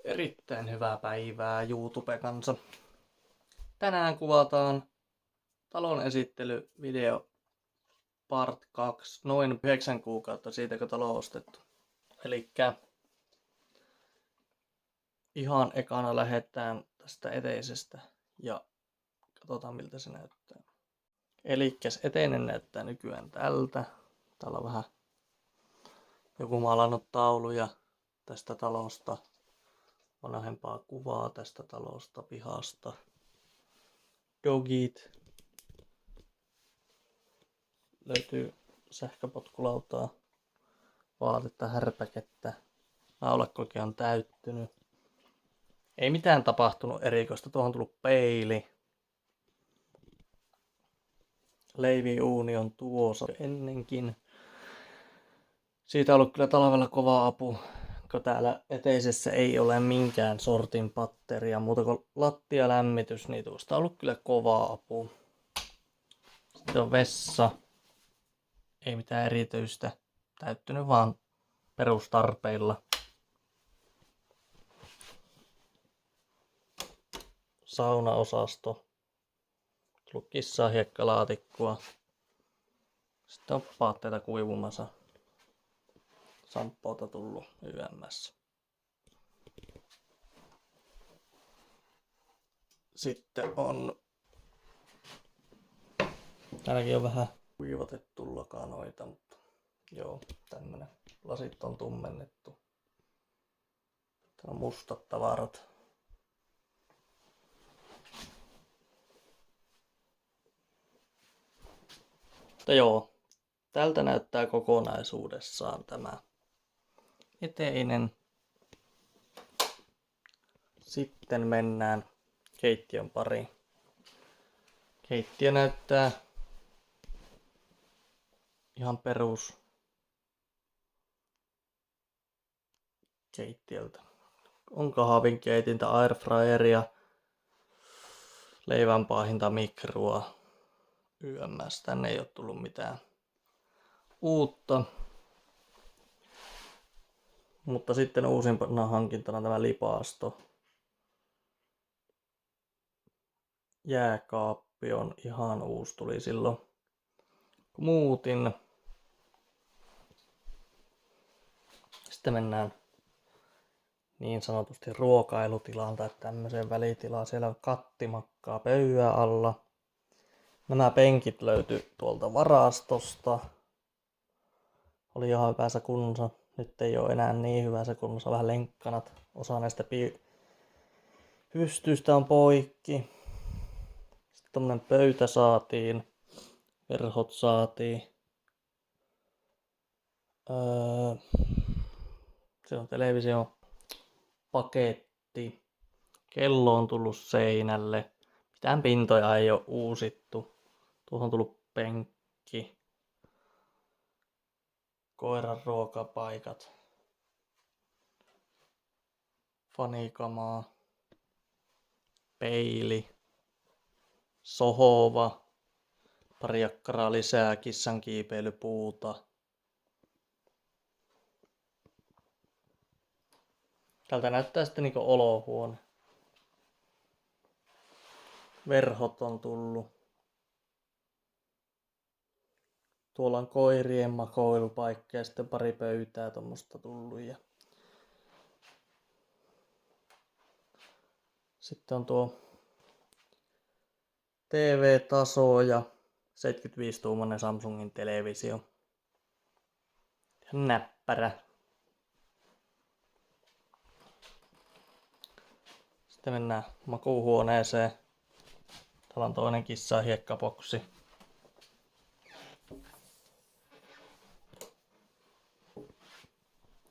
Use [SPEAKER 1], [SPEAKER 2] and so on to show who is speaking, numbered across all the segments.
[SPEAKER 1] Erittäin hyvää päivää YouTube-kansa. Tänään kuvataan talon esittelyvideo part 2, noin 9 kuukautta siitä kun talo on ostettu. Elikkä ihan ekana lähdetään tästä eteisestä ja katsotaan miltä se näyttää. Elikkäs eteinen näyttää nykyään tältä. Täällä on vähän joku maalannut tauluja tästä talosta. Vanhempaa kuvaa tästä talosta, pihasta. Dogit. Löytyy sähköpotkulautaa, vaatetta, härpäkettä. Naulakkokin on täyttynyt. Ei mitään tapahtunut erikoista. Tuohon on tullut peili. Leiviuuni on tuossa ennenkin. Siitä on ollut kyllä talvella kova apu, kun täällä eteisessä ei ole minkään sortin patteria, muuta kuin lattialämmitys, niin tuosta on ollut kyllä kova apu. Sitten on vessa. Ei mitään erityistä. Täyttynyt vaan perustarpeilla. Saunaosasto. Tullut kissaa, hiekkalaatikkoa. Sitten on paatteita kuivumassa. Samppoota tullut YMS. Sitten on... Täälläkin on vähän kuivatettu lakanoita, mutta joo, tämmönen. Lasit on tummennettu. Täällä on mustat tavarat. Mutta joo, tältä näyttää kokonaisuudessaan tämä eteinen. Sitten mennään keittiön pariin. Keittiö näyttää ihan perus keittiöltä. On kahvinkeitintä, airfryeria, leivänpaahinta, mikroa, YMS. Tänne ei ole tullut mitään uutta. Mutta sitten uusimpana hankintana tämä lipaasto. Jääkaappi on ihan uusi, tuli silloin kun muutin. Sitten mennään niin sanotusti ruokailutilaan tai tämmöiseen välitilaan. Siellä on kattimakkaa pöydän alla. Nämä penkit löytyi tuolta varastosta. Oli ihan hyvässä kunnossa. Nyt ei ole enää niin hyvässä kunnossa. Vähän lenkkanat. Osa näistä pystyistä on poikki. Sitten tommonen pöytä saatiin. Verhot saatiin. Se on televisio paketti. Kello on tullut seinälle. Mitään pintoja ei ole uusittu. Tuohon on tullut penkki. Koiran ruokapaikat. Fanikamaa. Peili. Sohova. Pari jakkaraa lisää, kissan kiipeilypuuta. Tältä näyttää sitten niinku olohuone. Verhot on tullut. Tuolla on koirien makoilupaikka ja sitten pari pöytää tuommoista tullut. Ja sitten on tuo TV-taso ja 75-tuumainen Samsungin televisio. Näppärä. Sitten mennään makuuhuoneeseen. Täällä on toinen kissa hiekkaboksi.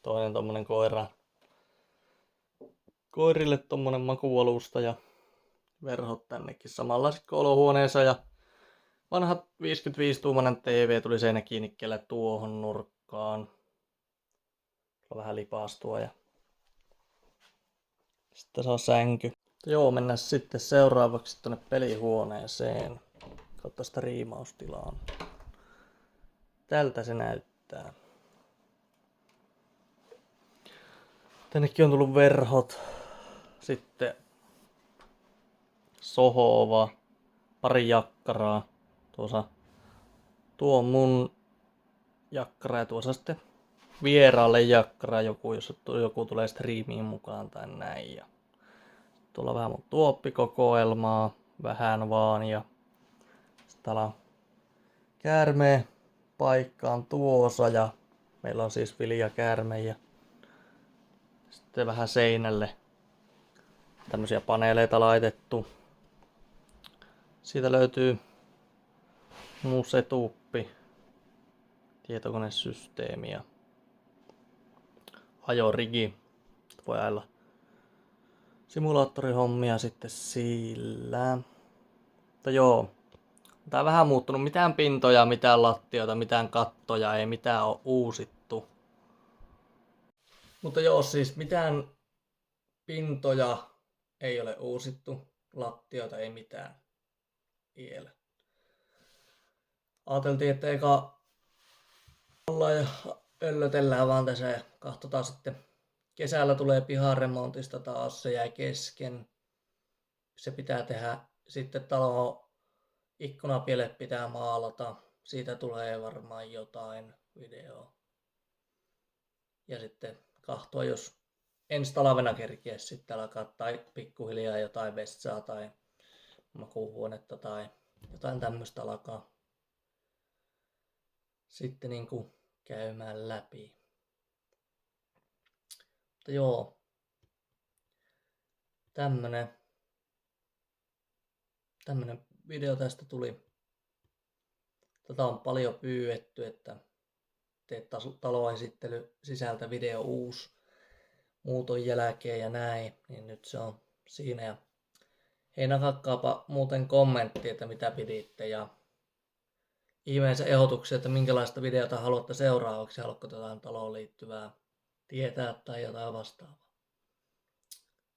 [SPEAKER 1] Toinen tommonen koirille tommonen makuualusta ja verhot tännekin samanlaiset kuin olohuoneessa. Ja vanha 55-tuumainen TV tuli seinäkiinnikkeelle tuohon nurkkaan. Vähän lipaastua ja sitten se on sänky. Joo, mennään sitten seuraavaksi tuonne pelihuoneeseen. Kautta sitä riimaustilaan. Tältä se näyttää. Tännekin on tullut verhot. sitten sohova, pari jakkaraa. Tuo on mun jakkara ja tuossa sitten vieraalle jakkara joku, jos joku tulee striimiin mukaan tai näin. Ja tuolla vähän mun tuoppikokoelmaa, vähän vaan, ja sitten täällä on käärmeen paikkaan tuossa, ja meillä on siis viljakäärme, ja sitten vähän seinälle tämmösiä paneeleita laitettu. Siitä löytyy mun setuppi, tietokonesysteemi ja ajorigi. Voi ajella simulaattorihommia sitten sillä. Mutta joo, tää on vähän muuttunut. Mitään pintoja, mitään lattioita, mitään kattoja, ei mitään ole uusittu. Mutta joo, siis mitään pintoja ei ole uusittu, lattioita ei mitään vielä. Ajateltiin, että eka ollaan ja öllötellään vaan tässä ja katsotaan sitten. Kesällä tulee piharemontista taas, se jäi kesken. Se pitää tehdä, sitten talon ikkunapielet pitää maalata. Siitä tulee varmaan jotain videoa. Ja sitten kahtoa, jos ensi talvena kerkiä sitten alkaa tai pikkuhiljaa jotain vessaa tai makuuhuonetta tai jotain tämmöistä alkaa sitten niinku käymään läpi. Mutta joo, tämmönen video tästä tuli. Tätä on paljon pyydetty, että teet taloesittely sisältä video uusi muuton jälkeen ja näin, niin nyt se on siinä. Ja hei, nakakkaapa muuten kommentti, että mitä piditte ja ihmeensä ehdotuksia, että minkälaista videota haluatte seuraavaksi, haluatko jotain taloon liittyvää tietää tai jotain vastaavaa.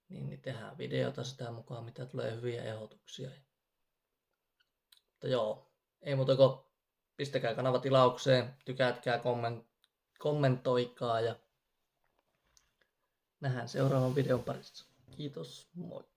[SPEAKER 1] Niin tehdään videota sitä mukaan, mitä tulee hyviä ehdotuksia. Mutta joo, ei muuta kuin pistäkää kanava tilaukseen, tykätkää, kommentoikaa ja nähdään seuraavan videon parissa. Kiitos, moi!